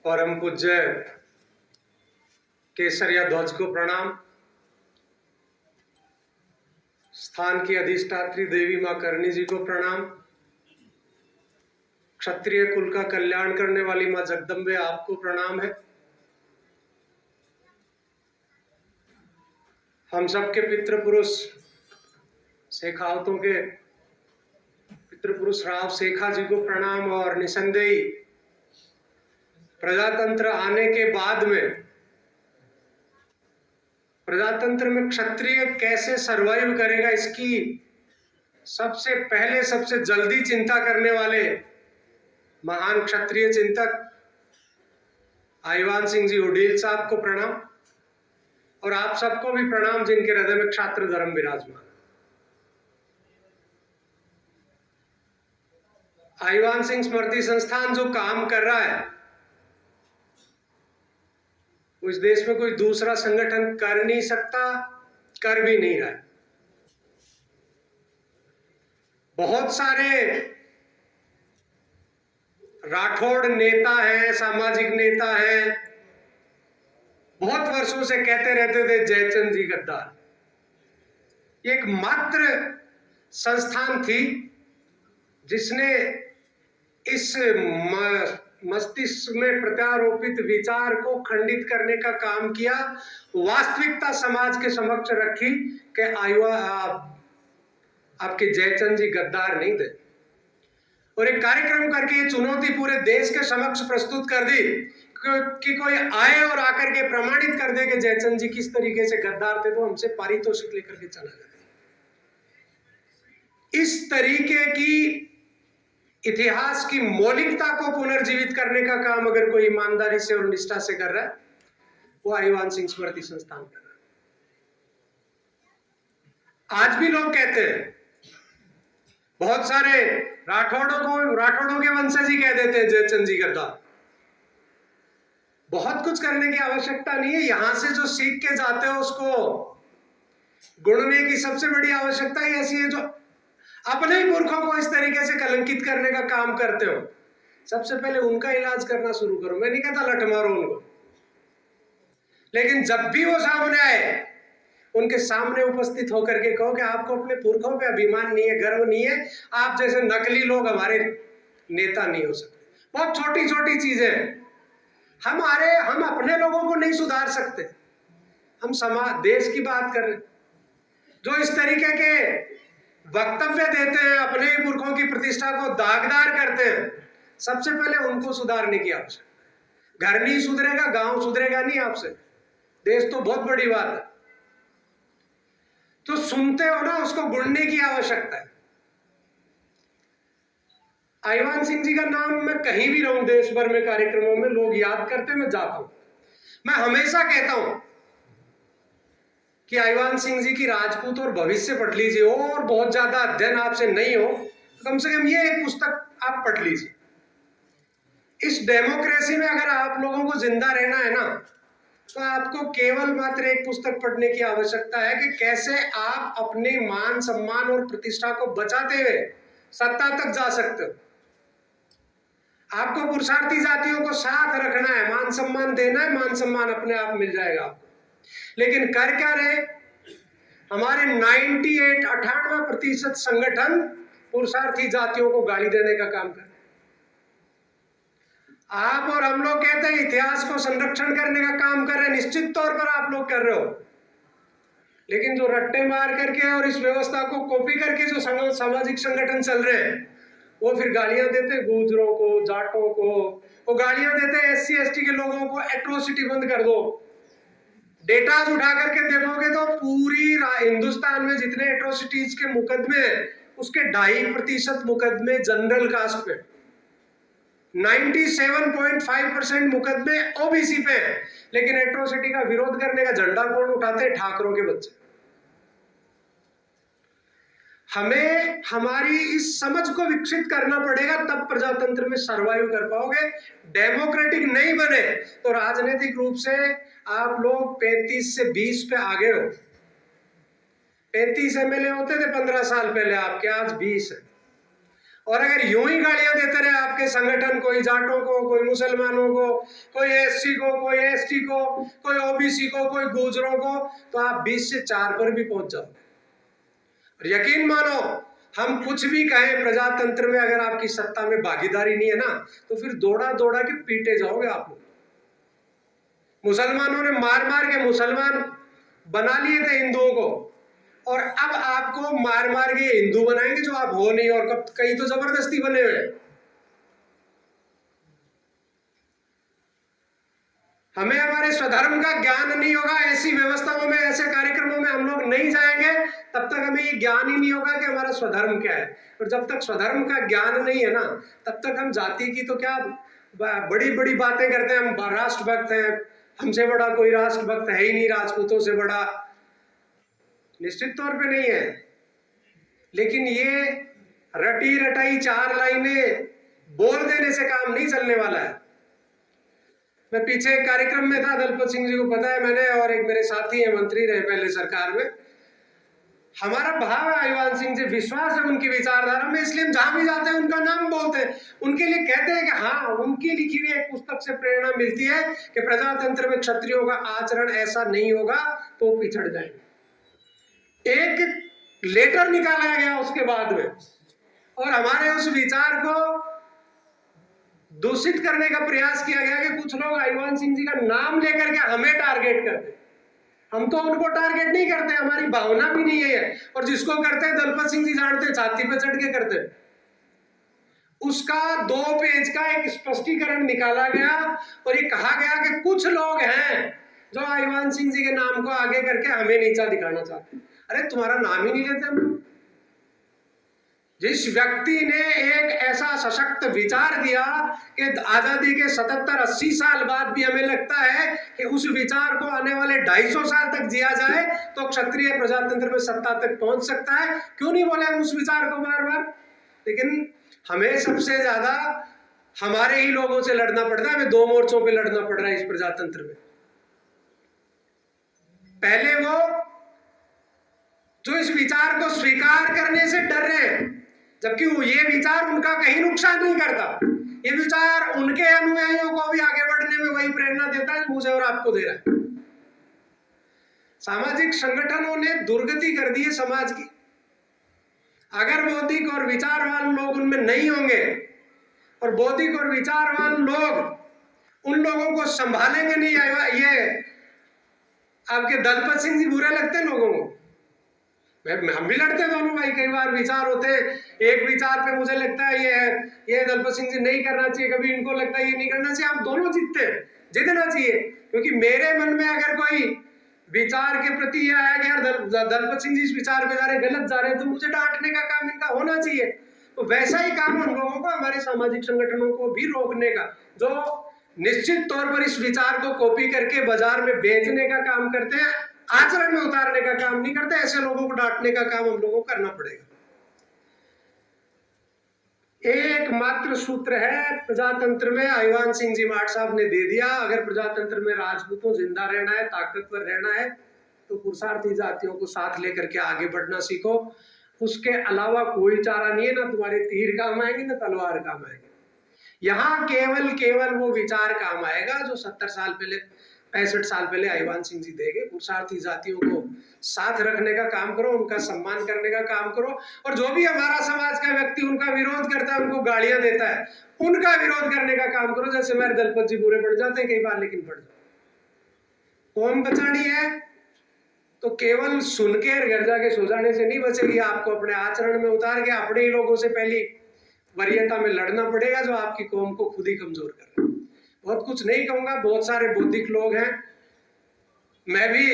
परम पूज्य केसरिया ध्वज को प्रणाम। स्थान की अधिष्ठात्री देवी मां करणी जी को प्रणाम। क्षत्रिय कुल का कल्याण करने वाली मां जगदम्बे आपको प्रणाम है। हम सबके पितृपुरुष शेखावतों के पितृपुरुष राव शेखा जी को प्रणाम। और निसंदेही प्रजातंत्र आने के बाद में प्रजातंत्र में क्षत्रिय कैसे सरवाइव करेगा, इसकी सबसे पहले सबसे जल्दी चिंता करने वाले महान क्षत्रिय चिंतक आईवान सिंह जी उडील साहब को प्रणाम। और आप सबको भी प्रणाम जिनके हृदय में क्षात्र धर्म विराजमान। आईवान सिंह स्मृति संस्थान जो काम कर रहा है वो इस देश में कोई दूसरा संगठन कर नहीं सकता, कर भी नहीं रहा है। बहुत सारे राठौड़ नेता हैं, सामाजिक नेता हैं, बहुत वर्षों से कहते रहते थे जयचंद जी गद्दार। ये एक मात्र संस्थान थी जिसने इस मस्तिष्क में प्रत्यारोपित विचार को खंडित करने का काम किया, वास्तविकता समाज के समक्ष रखी कि आपके जयचंद जी गद्दार नहीं थे। और एक कार्यक्रम करके ये चुनौती पूरे देश के समक्ष प्रस्तुत कर दी कि कोई आए और आकर के प्रमाणित कर दे कि जयचंद जी किस तरीके से गद्दार थे, तो हमसे पारितोषिक लेकर के चला जाए। इस तरीके की इतिहास की मौलिकता को पुनर्जीवित करने का काम अगर कोई ईमानदारी से और निष्ठा से कर रहा है, वो आईवान सिंह स्मृति संस्थान कर रहा है। आज भी लोग कहते हैं, बहुत सारे राठौड़ों के वंशज ही कह देते हैं जयचंद जी गद्दार। बहुत कुछ करने की आवश्यकता नहीं है। यहां से जो सीख के जाते हो उसको गुणने की सबसे बड़ी आवश्यकता ही ऐसी है जो अपने ही पुरखों को इस तरीके से कलंकित करने का काम करते हो। सबसे पहले उनका इलाज करना शुरू करो। मैं नहीं कहता लठ मारो उनको, लेकिन जब भी वो सामने आए उनके सामने उपस्थित होकर के कहो कि आपको अपने पुरखों पे अभिमान नहीं है, गर्व नहीं है, आप जैसे नकली लोग हमारे नेता नहीं हो सकते। बहुत छोटी छोटी चीजें हम अपने लोगों को नहीं सुधार सकते। हम समाज देश की बात कर रहे हैं। जो इस तरीके के वक्तव्य देते हैं, अपने ही पुरखों की प्रतिष्ठा को दागदार करते हैं, सबसे पहले उनको सुधारने की आवश्यकता है। घर नहीं सुधरेगा, गांव सुधरेगा नहीं आपसे, देश तो बहुत बड़ी बात है। तो सुनते हो ना, उसको गुणने की आवश्यकता है। आईवान सिंह जी का नाम मैं कहीं भी रहूं, देश भर में कार्यक्रमों में लोग याद करते, मैं जाता हूं। मैं हमेशा कहता हूं कि आईवान सिंह जी की राजपूत और भविष्य पढ़ लीजिए, और बहुत ज्यादा अध्ययन आपसे नहीं हो, कम से कम ये एक पुस्तक आप पढ़ लीजिए। इस डेमोक्रेसी में अगर आप लोगों को जिंदा रहना है ना, तो आपको केवल मात्र एक पुस्तक पढ़ने की आवश्यकता है कि कैसे आप अपने मान सम्मान और प्रतिष्ठा को बचाते हुए सत्ता तक जा सकते हो। आपको पुरुषार्थी जातियों को साथ रखना है, मान सम्मान देना है, मान सम्मान अपने आप मिल जाएगा आपको। लेकिन कर क्या रहे हमारे 98-98% संगठन पुरुषार्थी जातियों को गाली देने का काम कर रहे हैं। आप और हम लोग कहते हैं इतिहास को संरक्षण करने का काम कर रहे हैं, निश्चित तौर पर आप लोग कर रहे हो, लेकिन जो रट्टे मार करके और इस व्यवस्था को कॉपी करके जो सामाजिक संगठन चल रहे हैं, वो फिर गालियां देते गुजरों को, जाटों को, वो गालियां देते SC ST के लोगों को। एट्रोसिटी बंद कर दो। डेटा उठा करके देखोगे तो पूरी हिंदुस्तान में जितने एट्रोसिटीज के मुकदमे हैं, उसके 2.5% मुकदमे जनरल कास्ट पे, 97.5% मुकदमे OBC पे है। लेकिन एट्रोसिटी का विरोध करने का झंडा कौन उठाते हैं? ठाकरों के बच्चे। हमें हमारी इस समझ को विकसित करना पड़ेगा, तब प्रजातंत्र में सरवाइव कर पाओगे। डेमोक्रेटिक नहीं बने तो राजनीतिक रूप से आप लोग 35 से 20 पे आगे हो। 35 MLA होते थे 15 साल पहले आपके, आज 20 है। और अगर यूं ही गालियां देते रहे आपके संगठन, कोई जाटों को, कोई मुसलमानों को, कोई एससी को, कोई एसटी को, कोई ओबीसी को, कोई गुजरों को, तो आप 20 से 4 पर भी पहुंच जाओ। और यकीन मानो, हम कुछ भी कहें, प्रजातंत्र में अगर आपकी सत्ता में भागीदारी नहीं है ना, तो फिर दौड़ा दौड़ा के पीटे जाओगे आप लोग। मुसलमानों ने मार मार के मुसलमान बना लिए थे हिंदुओं को, और अब आपको मार मार के हिंदू बनाएंगे जो आप हो नहीं, और कई तो जबरदस्ती बने हुए। हमें हमारे स्वधर्म का ज्ञान नहीं होगा, ऐसी व्यवस्थाओं में, ऐसे कार्यक्रमों में हम लोग नहीं जाएंगे, तब तक हमें ये ज्ञान ही नहीं होगा कि हमारा स्वधर्म क्या है। और जब तक स्वधर्म का ज्ञान नहीं है ना, तब तक हम जाति की तो क्या बड़ी बड़ी बातें करते हैं, हम राष्ट्रभक्त हैं, हमसे बड़ा कोई राष्ट्रभक्त है ही नहीं, राजपूतों से बड़ा। निश्चित तौर पे नहीं है, लेकिन ये रटी रटाई 4 लाइनें बोल देने से काम नहीं चलने वाला है। मैं पीछे एक कार्यक्रम में था, दलपत सिंह जी को पता है, मैंने और एक मेरे साथी हैं, मंत्री रहे पहले सरकार में, हमारा भाव है आईवान सिंह जी, विश्वास है उनकी विचारधारा में, इसलिए हम जहां भी जाते हैं उनका नाम बोलते हैं, उनके लिए कहते हैं कि हाँ, उनकी लिखी हुई एक पुस्तक से प्रेरणा मिलती है कि प्रजातंत्र में क्षत्रियों का आचरण ऐसा नहीं होगा तो पिछड़ जाएंगे। एक लेटर निकाला गया उसके बाद में, और हमारे उस विचार को दूषित करने का प्रयास किया गया कि कुछ लोग आईवान सिंह जी का नाम लेकर के हमें टारगेट करते। हम तो उनको टारगेट नहीं करते, हमारी भावना भी नहीं है, और जिसको करते हैं दलपत सिंह जी जानते, छाती पे चढ़ के करते। उसका 2 पेज का एक स्पष्टीकरण निकाला गया, और ये कहा गया कि कुछ लोग हैं जो आईवान सिंह जी के नाम को आगे करके हमें नीचा दिखाना चाहते। अरे तुम्हारा नाम ही नहीं लेते हम लोग। जिस व्यक्ति ने एक ऐसा सशक्त विचार दिया कि आजादी के 77-80 साल बाद भी हमें लगता है कि उस विचार को आने वाले 250 साल तक जिया जाए तो क्षत्रिय प्रजातंत्र में सत्ता तक पहुंच सकता है, क्यों नहीं बोले हम उस विचार को बार बार। लेकिन हमें सबसे ज्यादा हमारे ही लोगों से लड़ना पड़ता है, हमें 2 मोर्चों पे लड़ना पड़ रहा है इस प्रजातंत्र में। पहले वो जो इस विचार को स्वीकार करने से डर रहे हैं, जबकि ये विचार उनका कहीं नुकसान नहीं करता, ये विचार उनके अनुयायियों को भी आगे बढ़ने में वही प्रेरणा देता है मुझे और आपको दे रहा है। सामाजिक संगठनों ने दुर्गति कर दी है समाज की। अगर बौद्धिक और विचारवान लोग उनमें नहीं होंगे, और बौद्धिक और विचारवान लोग उन लोगों को संभालेंगे नहीं, ये आपके दलपत सिंह जी बुरे लगते हैं लोगों को, हम भी लड़ते हैं दोनों भाई, कई बार विचार होते हैं, एक विचार पे मुझे लगता है ये दलपत सिंह जी नहीं करना चाहिए, कभी इनको लगता है ये नहीं करना चाहिए, आप दोनों जीतते हैं, जीतना चाहिए। क्योंकि मेरे मन में अगर कोई विचार के प्रति यह है कि यार दलपत सिंह जी इस विचार पे जा रहे, गलत जा रहे हैं, तो मुझे डांटने का काम इनका होना चाहिए। तो वैसा ही काम हम लोगों को, हमारे सामाजिक संगठनों को भी रोकने का, जो निश्चित तौर पर इस विचार को कॉपी करके बाजार में बेचने का काम करते हैं, आचरण में उतारने का काम नहीं करते, ऐसे लोगों को डांटने का काम हम लोगों को करना पड़ेगा। एकमात्र सूत्र है प्रजातंत्र में, आईवान सिंह जी माट साहब ने दे दिया, अगर प्रजातंत्र में राजपूतों जिंदा रहना है, ताकतवर रहना है, तो पुरुषार्थी जातियों को साथ लेकर के आगे बढ़ना सीखो। उसके अलावा कोई चारा नहीं है, ना तुम्हारे तीर काम आएंगे ना तलवार काम आएंगे। यहाँ केवल वो विचार काम आएगा जो 70 साल पहले, 65 साल पहले आईवान सिंह जी देंगे। पुरुषार्थी जातियों को साथ रखने का काम करो, उनका सम्मान करने का काम करो, और जो भी हमारा समाज का व्यक्ति उनका विरोध करता है, उनको गालियां देता है, उनका विरोध करने का काम करो। जैसे मेरे दलपत जी बुरे पड़ जाते हैं कई बार, लेकिन पड़ जाओ। कौम बचानी है तो केवल सुन के घर जाके सो जाने से नहीं बचेगी, आपको अपने आचरण में उतार के अपने ही लोगों से पहली वरीयता में लड़ना पड़ेगा, जो आपकी कौम को खुद ही कमजोर कर रहे हैं। बहुत कुछ नहीं कहूंगा, बहुत सारे बौद्धिक लोग हैं, मैं भी,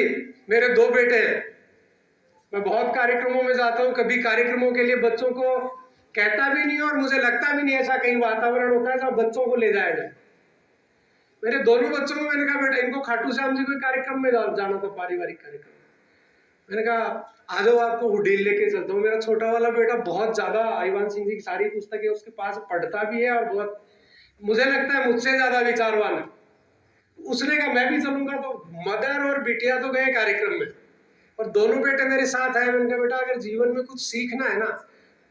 मेरे 2 बेटे हैं, मैं बहुत कार्यक्रमों में जाता हूँ, कभी कार्यक्रमों के लिए बच्चों को कहता भी नहीं, और मुझे लगता भी नहीं ऐसा कहीं वातावरण होता है जहाँ बच्चों को ले जाया जाए। मेरे दोनों बच्चों को मैंने कहा बेटा इनको खाटू श्याम जी कोई कार्यक्रम में जाना था, पारिवारिक कार्यक्रम, मैंने कहा आ जाओ आपको हुडील लेके चलता हूँ। मेरा छोटा वाला बेटा बहुत ज्यादा आईवान सिंह जी की सारी पुस्तकें उसके पास पढ़ता भी है, और बहुत मुझे लगता है मुझसे ज्यादा विचारवान है। उसने कहा मैं भी चलूंगा, तो मदर और बिटिया तो गए कार्यक्रम में, और दोनों बेटे मेरे साथ आए। मैंने कहा बेटा अगर जीवन में कुछ सीखना है ना,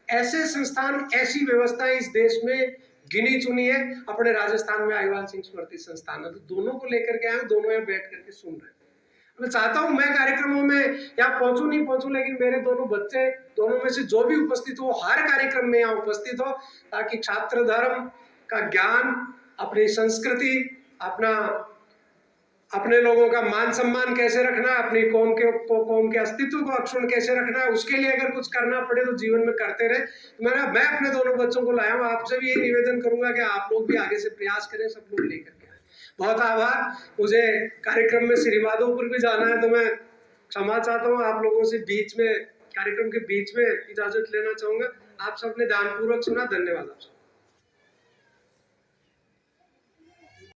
ऐसे संस्थान, ऐसी व्यवस्थाएं इस देश में गिनी चुनी है। अपने राजस्थान में आईवान सिंह स्मृति संस्थान है, तो दोनों को लेकर के आए, दोनों यहाँ बैठ करके सुन रहे हैं। मैं चाहता हूं मैं कार्यक्रमों में यहाँ पहुंचू नहीं पहुंचू, लेकिन मेरे दोनों बच्चे, दोनों में से जो भी उपस्थित हो, हर कार्यक्रम में यहाँ उपस्थित हो, ताकि छात्र धर्म का ज्ञान, अपनी संस्कृति, अपने लोगों का मान सम्मान कैसे रखना, अपनी कौम के अस्तित्व को अक्षुण्ण कैसे रखना है, उसके लिए अगर कुछ करना पड़े तो जीवन में करते रहे। मैं अपने दोनों बच्चों को लाया हूँ। आपसे भी यही निवेदन करूंगा कि आप लोग भी आगे से प्रयास करें, सब लोग लेकर के आए। बहुत आभार। मुझे कार्यक्रम में श्री माधोपुर भी जाना है, तो मैं क्षमा चाहता हूँ आप लोगों से, बीच में कार्यक्रम के बीच में इजाजत लेना चाहूंगा। आप सबने ध्यानपूर्वक सुना, धन्यवाद आप सब।